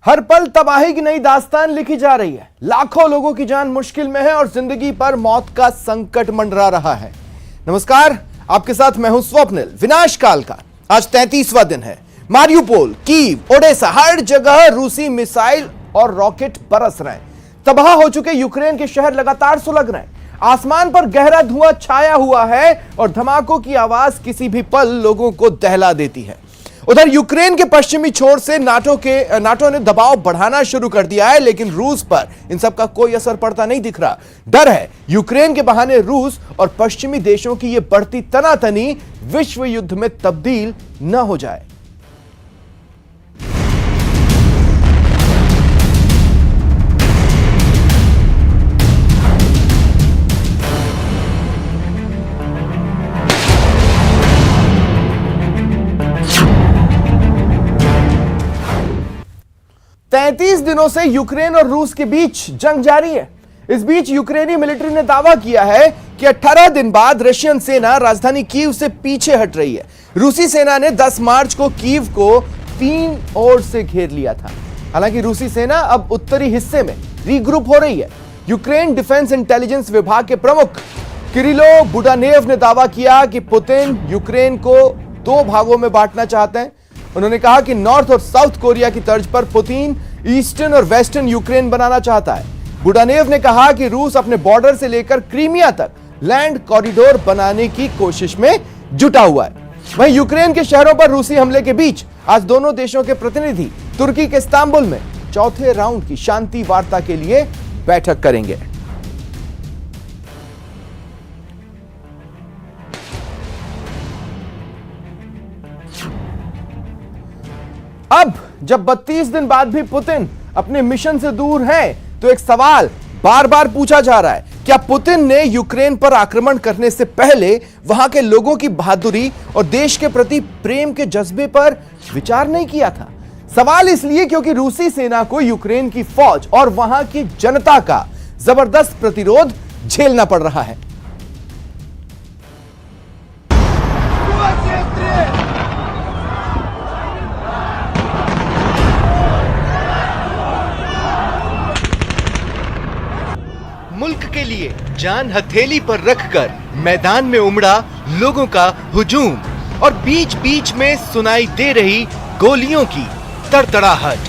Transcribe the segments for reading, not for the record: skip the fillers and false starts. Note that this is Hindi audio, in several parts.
हर पल तबाही की नई दास्तान लिखी जा रही है। लाखों लोगों की जान मुश्किल में है और जिंदगी पर मौत का संकट मंडरा रहा है। नमस्कार, आपके साथ मैं हूं स्वप्निल। विनाश काल का आज 33वां दिन है। मारियुपोल, कीव, ओडेसा, हर जगह रूसी मिसाइल और रॉकेट बरस रहे हैं। तबाह हो चुके यूक्रेन के शहर लगातार सुलग रहे हैं। आसमान पर गहरा धुआं छाया हुआ है और धमाकों की आवाज किसी भी पल लोगों को दहला देती है। उधर यूक्रेन के पश्चिमी छोर से नाटो ने दबाव बढ़ाना शुरू कर दिया है, लेकिन रूस पर इन सब का कोई असर पड़ता नहीं दिख रहा। डर है यूक्रेन के बहाने रूस और पश्चिमी देशों की यह बढ़ती तनातनी विश्व युद्ध में तब्दील न हो जाए। तैंतीस दिनों से यूक्रेन और रूस के बीच जंग जारी है। इस बीच यूक्रेनी मिलिट्री ने दावा किया है कि 18 दिन बाद रशियन सेना राजधानी कीव से पीछे हट रही है। रूसी सेना ने 10 मार्च को कीव को 3 ओर से घेर लिया था। हालांकि रूसी सेना अब उत्तरी हिस्से में रीग्रुप हो रही है। यूक्रेन डिफेंस इंटेलिजेंस विभाग के प्रमुख किरिलो बुडानेव ने दावा किया कि पुतिन यूक्रेन को 2 भागों में बांटना चाहते हैं। उन्होंने कहा कि नॉर्थ और साउथ कोरिया की तर्ज पर पुतिन ईस्टर्न और वेस्टर्न यूक्रेन बनाना चाहता है। बुडानेव ने कहा कि रूस अपने बॉर्डर से लेकर क्रीमिया तक लैंड कॉरिडोर बनाने की कोशिश में जुटा हुआ है। वहीं यूक्रेन के शहरों पर रूसी हमले के बीच आज दोनों देशों के प्रतिनिधि तुर्की के इस्तांबुल में चौथे राउंड की शांति वार्ता के लिए बैठक करेंगे। अब जब 32 दिन बाद भी पुतिन अपने मिशन से दूर हैं, तो एक सवाल बार बार पूछा जा रहा है, क्या पुतिन ने यूक्रेन पर आक्रमण करने से पहले वहां के लोगों की बहादुरी और देश के प्रति प्रेम के जज्बे पर विचार नहीं किया था? सवाल इसलिए क्योंकि रूसी सेना को यूक्रेन की फौज और वहां की जनता का जबरदस्त प्रतिरोध झेलना पड़ रहा है। मुल्क के लिए जान हथेली पर रखकर मैदान में उमड़ा लोगों का हुजूम और बीच बीच में सुनाई दे रही गोलियों की तड़तड़ाहट।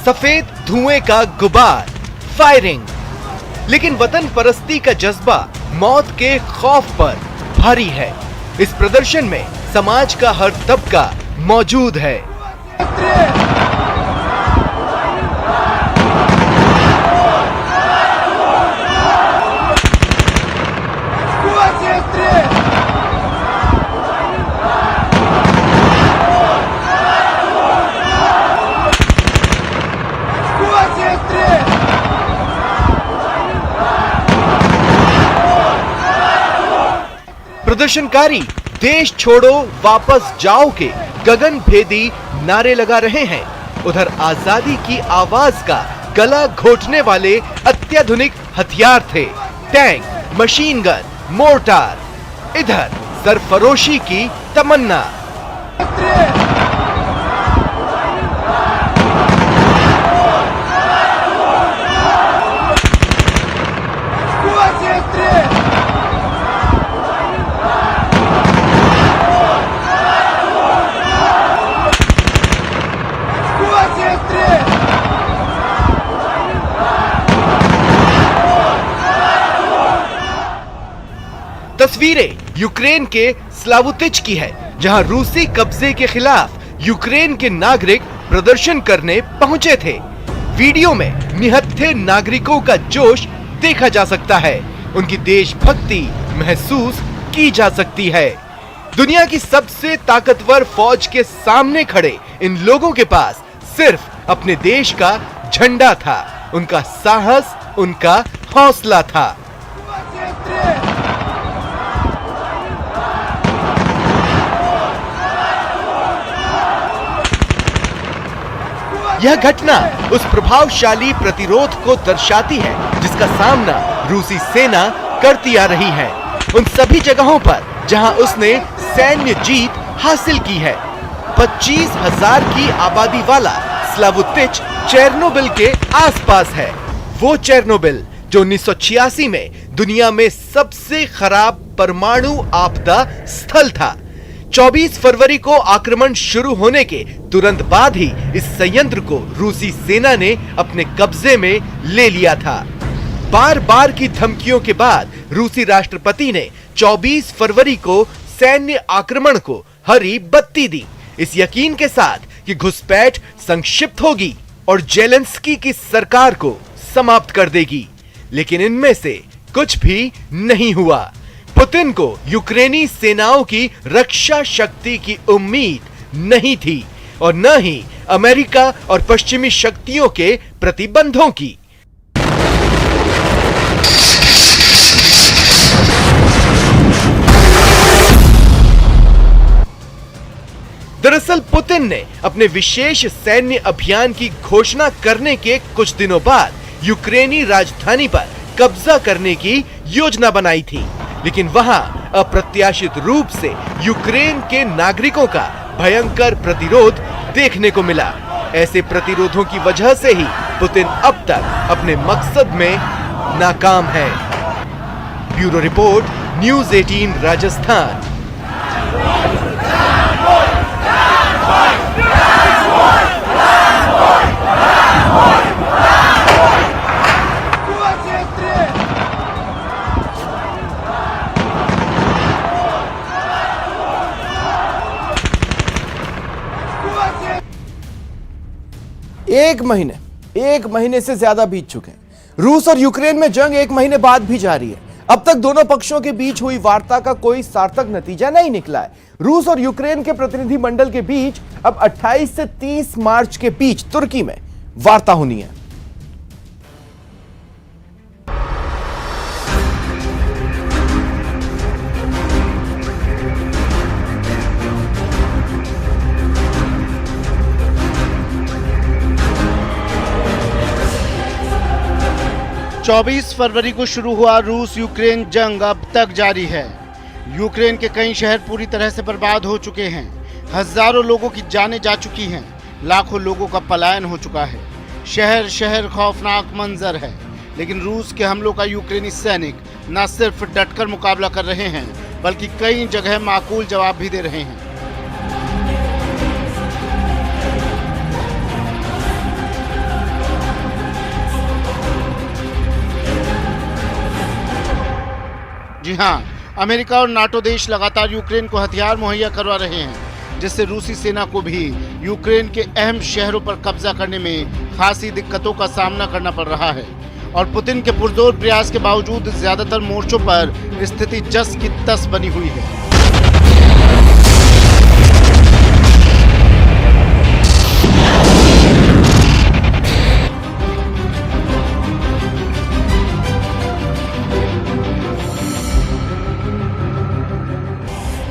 सफेद धुएं का गुबार, फायरिंग, लेकिन वतन परस्ती का जज्बा मौत के खौफ पर भारी है। इस प्रदर्शन में समाज का हर तबका मौजूद है। प्रदर्शनकारी देश छोड़ो वापस जाओ के गगन भेदी नारे लगा रहे हैं। उधर आजादी की आवाज का गला घोटने वाले अत्याधुनिक हथियार थे, टैंक, मशीन गन, मोर्टार। इधर सरफरोशी की तमन्ना। तस्वीरें यूक्रेन के स्लावुतिच की है, जहां रूसी कब्जे के खिलाफ यूक्रेन के नागरिक प्रदर्शन करने पहुंचे थे। वीडियो में निहत्थे नागरिकों का जोश देखा जा सकता है, उनकी देशभक्ति महसूस की जा सकती है। दुनिया की सबसे ताकतवर फौज के सामने खड़े इन लोगों के पास सिर्फ अपने देश का झंडा था, उनका साहस, उनका हौसला था। यह घटना उस प्रभावशाली प्रतिरोध को दर्शाती है जिसका सामना रूसी सेना करती आ रही है, उन सभी जगहों पर जहां उसने सैन्य जीत हासिल की है। 25,000 की आबादी वाला स्लावुतिच चेरनोबिल के आसपास है। वो चेरनोबिल जो 1986 में दुनिया में सबसे खराब परमाणु आपदा स्थल था। 24 फरवरी को आक्रमण शुरू होने के तुरंत बाद ही इस संयंत्र को रूसी सेना ने अपने कब्जे में ले लिया था। बार बार की धमकियों के बाद रूसी राष्ट्रपति ने 24 फरवरी को सैन्य आक्रमण को हरी बत्ती दी, इस यकीन के साथ कि घुसपैठ संक्षिप्त होगी और जेलेंस्की की सरकार को समाप्त कर देगी। लेकिन इनमें से कुछ भी नहीं हुआ। पुतिन को यूक्रेनी सेनाओं की रक्षा शक्ति की उम्मीद नहीं थी और न ही अमेरिका और पश्चिमी शक्तियों के प्रतिबंधों की। दरअसल पुतिन ने अपने विशेष सैन्य अभियान की घोषणा करने के कुछ दिनों बाद यूक्रेनी राजधानी पर कब्जा करने की योजना बनाई थी, लेकिन वहां अप्रत्याशित रूप से यूक्रेन के नागरिकों का भयंकर प्रतिरोध देखने को मिला। ऐसे प्रतिरोधों की वजह से ही पुतिन अब तक अपने मकसद में नाकाम है। Bureau report, news 18 Rajasthan. एक महीने से ज्यादा बीत चुके हैं। रूस और यूक्रेन में जंग एक महीने बाद भी जारी है। अब तक दोनों पक्षों के बीच हुई वार्ता का कोई सार्थक नतीजा नहीं निकला है। रूस और यूक्रेन के प्रतिनिधि मंडल के बीच अब 28 से 30 मार्च के बीच तुर्की में वार्ता होनी है। चौबीस फरवरी को शुरू हुआ रूस यूक्रेन जंग अब तक जारी है। यूक्रेन के कई शहर पूरी तरह से बर्बाद हो चुके हैं। हजारों लोगों की जानें जा चुकी हैं। लाखों लोगों का पलायन हो चुका है। शहर शहर खौफनाक मंजर है। लेकिन रूस के हमलों का यूक्रेनी सैनिक न सिर्फ डटकर मुकाबला कर रहे हैं, बल्कि कई जगह माकूल जवाब भी दे रहे हैं। जी हाँ, अमेरिका और नाटो देश लगातार यूक्रेन को हथियार मुहैया करवा रहे हैं, जिससे रूसी सेना को भी यूक्रेन के अहम शहरों पर कब्जा करने में खासी दिक्कतों का सामना करना पड़ रहा है। और पुतिन के पुरजोर प्रयास के बावजूद ज्यादातर मोर्चों पर स्थिति जस की तस बनी हुई है।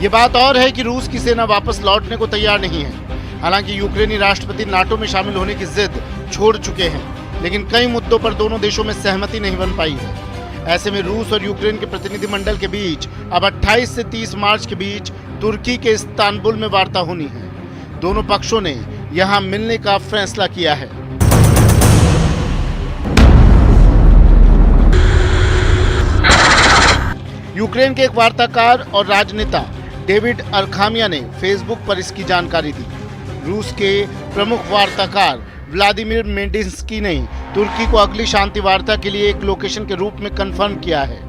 ये बात और है कि रूस की सेना वापस लौटने को तैयार नहीं है। हालांकि यूक्रेनी राष्ट्रपति नाटो में शामिल होने की जिद छोड़ चुके हैं, लेकिन कई मुद्दों पर दोनों देशों में सहमति नहीं बन पाई है। ऐसे में रूस और यूक्रेन के प्रतिनिधिमंडल के बीच अब 28 से 30 मार्च के बीच तुर्की के इस्तांबुल में वार्ता होनी है। दोनों पक्षों ने यहां मिलने का फैसला किया है। यूक्रेन के एक वार्ताकार और राजनेता डेविड अरखामिया ने फेसबुक पर इसकी जानकारी दी। रूस के प्रमुख वार्ताकार व्लादिमीर मेडिंस्की ने तुर्की को अगली शांति वार्ता के लिए एक लोकेशन के रूप में कंफर्म किया है।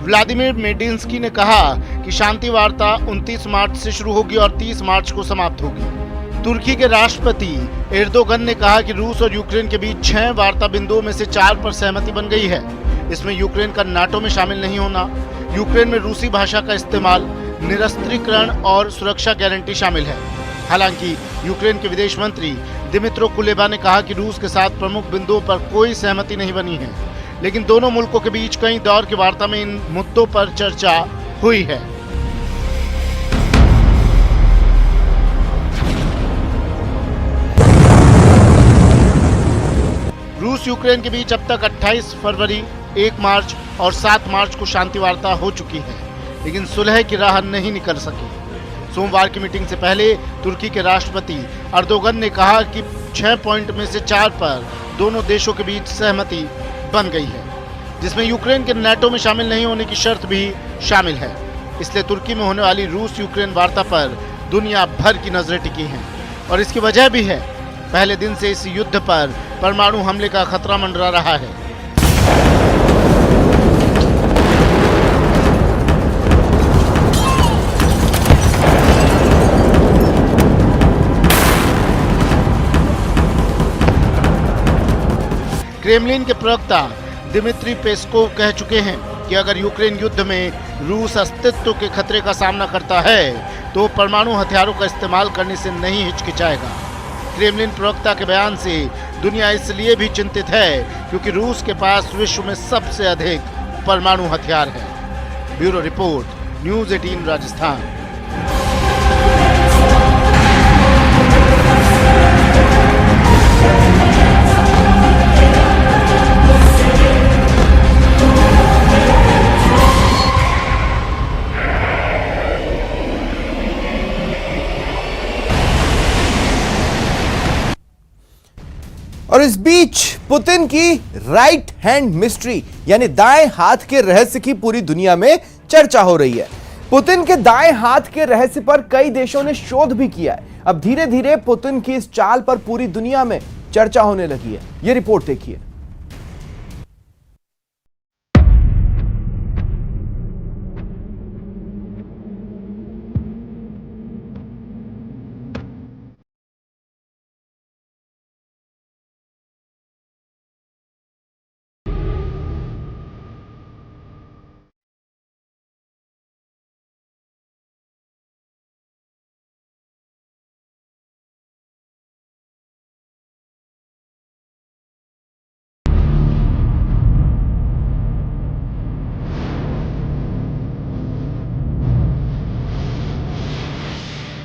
व्लादिमीर मेडिंस्की ने कहा कि शांति वार्ता 29 मार्च से शुरू होगी और 30 मार्च को समाप्त होगी। तुर्की के राष्ट्रपति एर्दोगन ने कहा कि रूस और यूक्रेन के बीच 6 वार्ता बिंदुओं में से 4 पर सहमति बन गई है। इसमें यूक्रेन का नाटो में शामिल नहीं होना, यूक्रेन में रूसी भाषा का इस्तेमाल, निरस्त्रीकरण और सुरक्षा गारंटी शामिल है। हालांकि यूक्रेन के विदेश मंत्री दिमित्रो कुलेबा ने कहा कि रूस के साथ प्रमुख बिंदुओं पर कोई सहमति नहीं बनी है, लेकिन दोनों मुल्कों के बीच कई दौर की वार्ता में इन मुद्दों पर चर्चा हुई है। रूस यूक्रेन के बीच अब तक 28 फरवरी, 1 मार्च और 7 मार्च को शांति वार्ता हो चुकी है, लेकिन सुलह की राह नहीं निकल सकी। सोमवार की मीटिंग से पहले तुर्की के राष्ट्रपति अर्दोगन ने कहा कि 6 पॉइंट में से 4 पर दोनों देशों के बीच सहमति बन गई है, जिसमें यूक्रेन के नाटो में शामिल नहीं होने की शर्त भी शामिल है। इसलिए तुर्की में होने वाली रूस यूक्रेन वार्ता पर दुनिया भर की नजरें टिकी हैं और इसकी वजह भी है, पहले दिन से इस युद्ध पर परमाणु हमले का खतरा मंडरा रहा है। क्रेमलिन के प्रवक्ता दिमित्री पेस्कोव कह चुके हैं कि अगर यूक्रेन युद्ध में रूस अस्तित्व के खतरे का सामना करता है तो परमाणु हथियारों का इस्तेमाल करने से नहीं हिचकिचाएगा। क्रेमलिन प्रवक्ता के बयान से दुनिया इसलिए भी चिंतित है क्योंकि रूस के पास विश्व में सबसे अधिक परमाणु हथियार है। Bureau report, news 18 Rajasthan. और इस बीच पुतिन की राइट हैंड मिस्ट्री यानी दाएं हाथ के रहस्य की पूरी दुनिया में चर्चा हो रही है। पुतिन के दाएं हाथ के रहस्य पर कई देशों ने शोध भी किया है। अब धीरे धीरे पुतिन की इस चाल पर पूरी दुनिया में चर्चा होने लगी है। यह रिपोर्ट देखिए।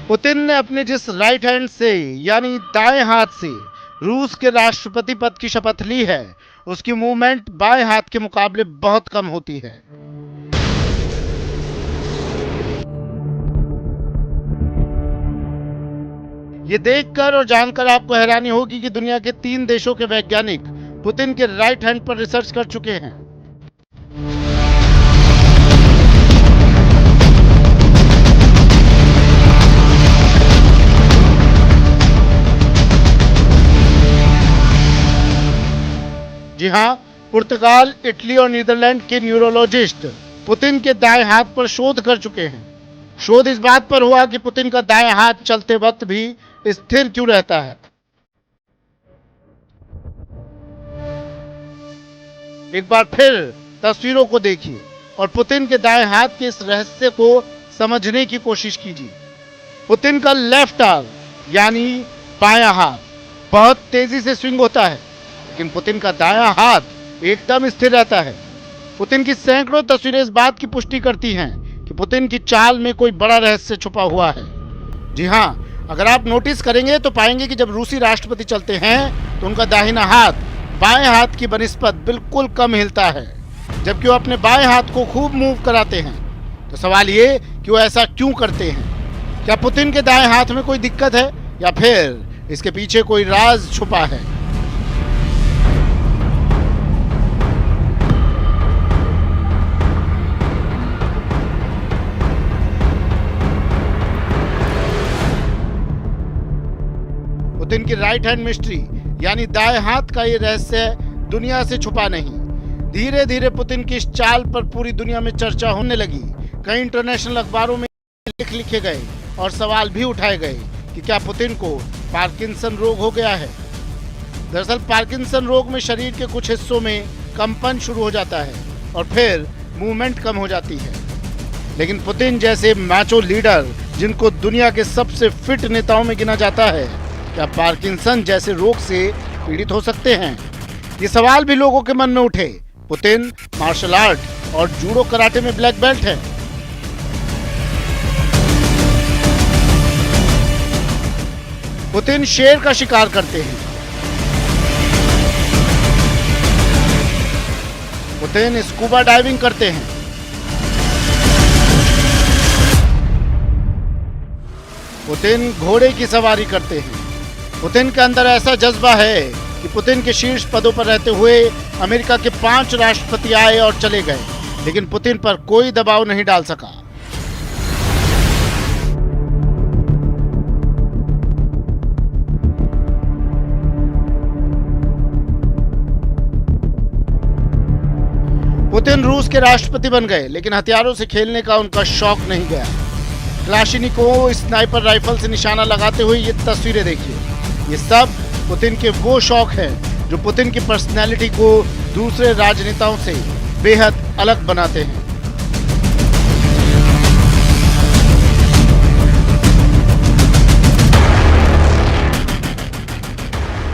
पुतिन ने अपने जिस राइट हैंड से यानी दाएं हाथ से रूस के राष्ट्रपति पद की शपथ ली है, उसकी मूवमेंट बाएं हाथ के मुकाबले बहुत कम होती है। ये देखकर और जानकर आपको हैरानी होगी कि दुनिया के 3 देशों के वैज्ञानिक पुतिन के राइट हैंड पर रिसर्च कर चुके हैं। जी हां, पुर्तगाल, इटली और नीदरलैंड के न्यूरोलॉजिस्ट पुतिन के दाएं हाथ पर शोध कर चुके हैं। शोध इस बात पर हुआ कि पुतिन का दाएं हाथ चलते वक्त भी स्थिर क्यों रहता है। एक बार फिर तस्वीरों को देखिए और पुतिन के दाएं हाथ के इस रहस्य को समझने की कोशिश कीजिए। पुतिन का लेफ्ट आर्म यानी बायां हाथ बहुत तेजी से स्विंग होता है, लेकिन पुतिन का दायां हाथ एकदम स्थिर रहता है। पुतिन की सैकड़ों तस्वीरें इस बात की पुष्टि करती हैं कि पुतिन की चाल में कोई बड़ा रहस्य छुपा हुआ है। जी हां, अगर आप नोटिस करेंगे तो पाएंगे कि जब रूसी राष्ट्रपति चलते हैं तो उनका दाहिना हाथ बाएं हाथ की बनिस्बत बिल्कुल कम हिलता है, जबकि वो अपने बाएं हाथ को खूब मूव कराते हैं। तो सवाल ये कि वो ऐसा क्यों करते हैं? क्या पुतिन के दाएं हाथ में कोई दिक्कत है या फिर इसके पीछे कोई राज छुपा है? पुतिन की राइट हैंड मिस्ट्री यानी दाएं हाथ का ये रहस्य दुनिया से छुपा नहीं। धीरे धीरे पुतिन की इस चाल पर पूरी दुनिया में चर्चा होने लगी। कई इंटरनेशनल अखबारों में लेख लिखे गए और सवाल भी उठाए गए कि क्या पुतिन को पार्किंसन रोग हो गया है। दरअसल पार्किंसन रोग में शरीर के कुछ हिस्सों में कंपन शुरू हो जाता है और फिर मूवमेंट कम हो जाती है। लेकिन पुतिन जैसे मैचो लीडर, जिनको दुनिया के सबसे फिट नेताओं में गिना जाता है, क्या पार्किंसन जैसे रोग से पीड़ित हो सकते हैं? ये सवाल भी लोगों के मन में उठे। पुतिन मार्शल आर्ट और जूडो कराटे में ब्लैक बेल्ट है। पुतिन शेर का शिकार करते हैं। पुतिन स्कूबा डाइविंग करते हैं। पुतिन घोड़े की सवारी करते हैं। पुतिन के अंदर ऐसा जज्बा है कि पुतिन के शीर्ष पदों पर रहते हुए अमेरिका के 5 राष्ट्रपति आए और चले गए, लेकिन पुतिन पर कोई दबाव नहीं डाल सका। पुतिन रूस के राष्ट्रपति बन गए, लेकिन हथियारों से खेलने का उनका शौक नहीं गया। क्लाशिनिकोव स्नाइपर राइफल से निशाना लगाते हुए ये तस्वीरें देखिए। ये सब पुतिन के वो शौक हैं जो पुतिन की पर्सनैलिटी को दूसरे राजनेताओं से बेहद अलग बनाते हैं।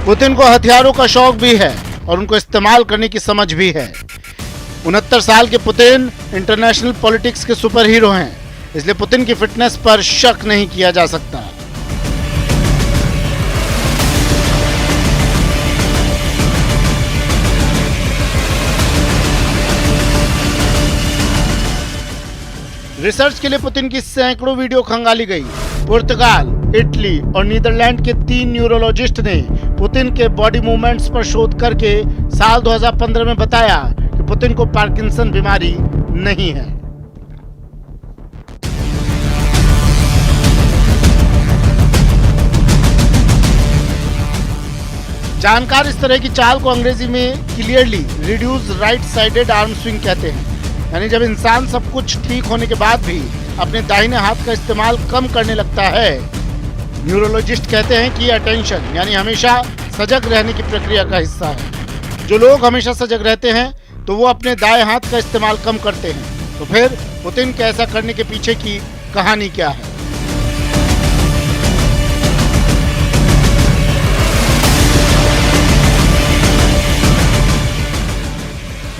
पुतिन को हथियारों का शौक भी है और उनको इस्तेमाल करने की समझ भी है। 69 साल के पुतिन इंटरनेशनल पॉलिटिक्स के सुपर हीरो हैं, इसलिए पुतिन की फिटनेस पर शक नहीं किया जा सकता। रिसर्च के लिए पुतिन की सैकड़ों वीडियो खंगाली गई। पुर्तगाल, इटली और नीदरलैंड के 3 न्यूरोलॉजिस्ट ने पुतिन के बॉडी मूवमेंट्स पर शोध करके साल 2015 में बताया कि पुतिन को पार्किंसन बीमारी नहीं है। जानकार इस तरह की चाल को अंग्रेजी में clearly reduce right sided arm swing कहते हैं, यानी जब इंसान सब कुछ ठीक होने के बाद भी अपने दाहिने हाथ का इस्तेमाल कम करने लगता है। न्यूरोलॉजिस्ट कहते हैं कि अटेंशन यानी हमेशा सजग रहने की प्रक्रिया का हिस्सा है। जो लोग हमेशा सजग रहते हैं तो वो अपने दाएं हाथ का इस्तेमाल कम करते हैं। तो फिर पुतिन के ऐसा करने के पीछे की कहानी क्या है?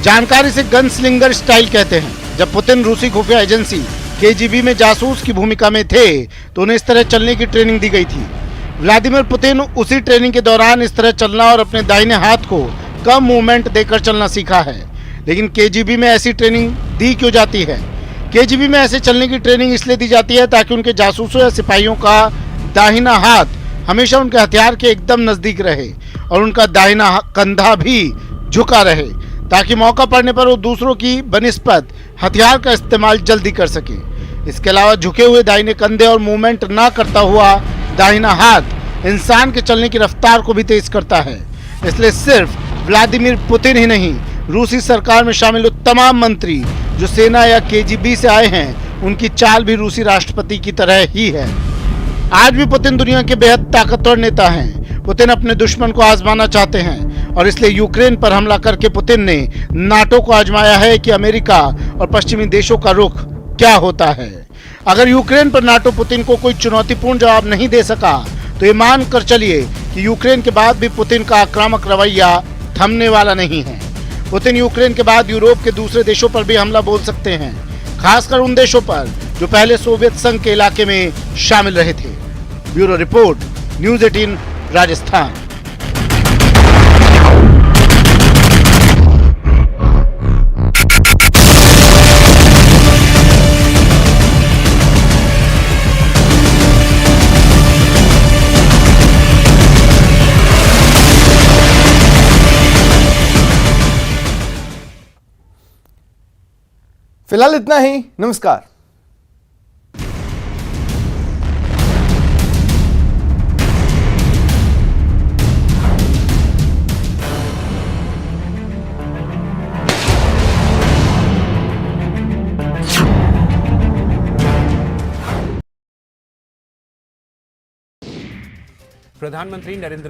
जानकार इसे गनस्लिंगर स्टाइल कहते हैं। जब पुतिन रूसी खुफिया एजेंसी केजीबी में जासूस की भूमिका में थे तो उन्हें इस तरह चलने की ट्रेनिंग दी गई थी। व्लादिमीर पुतिन उसी ट्रेनिंग के दौरान इस तरह चलना और अपने दाहिने हाथ को कम मूवमेंट देकर चलना सीखा है। लेकिन केजीबी में ऐसी ट्रेनिंग दी क्यों जाती है? केजीबी में ऐसे चलने की ट्रेनिंग इसलिए दी जाती है ताकि उनके जासूसों या सिपाहियों का दाहिना हाथ हमेशा उनके हथियार के एकदम नजदीक रहे और उनका दाहिना कंधा भी झुका रहे, ताकि मौका पड़ने पर वो दूसरों की बनिस्बत हथियार का इस्तेमाल जल्दी कर सके। इसके अलावा झुके हुए दाहिने कंधे और मूवमेंट ना करता हुआ दाहिना हाथ इंसान के चलने की रफ्तार को भी तेज करता है। इसलिए सिर्फ व्लादिमीर पुतिन ही नहीं, रूसी सरकार में शामिल वो तमाम मंत्री जो सेना या केजीबी से आए हैं, उनकी चाल भी रूसी राष्ट्रपति की तरह ही है। आज भी पुतिन दुनिया के बेहद ताकतवर नेता हैं। पुतिन अपने दुश्मन को आजमाना चाहते हैं और इसलिए यूक्रेन पर हमला करके पुतिन ने नाटो को आजमाया है कि अमेरिका और पश्चिमी देशों का रुख क्या होता है। अगर यूक्रेन पर नाटो पुतिन को कोई चुनौतीपूर्ण जवाब नहीं दे सका तो ये मान कर चलिए कि यूक्रेन के बाद भी पुतिन का आक्रामक रवैया थमने वाला नहीं है। पुतिन यूक्रेन के बाद यूरोप के दूसरे देशों पर भी हमला बोल सकते हैं, खासकर उन देशों पर जो पहले सोवियत संघ के इलाके में शामिल रहे थे। Bureau report, news 18 Rajasthan. फिलहाल इतना ही। नमस्कार। प्रधानमंत्री नरेंद्र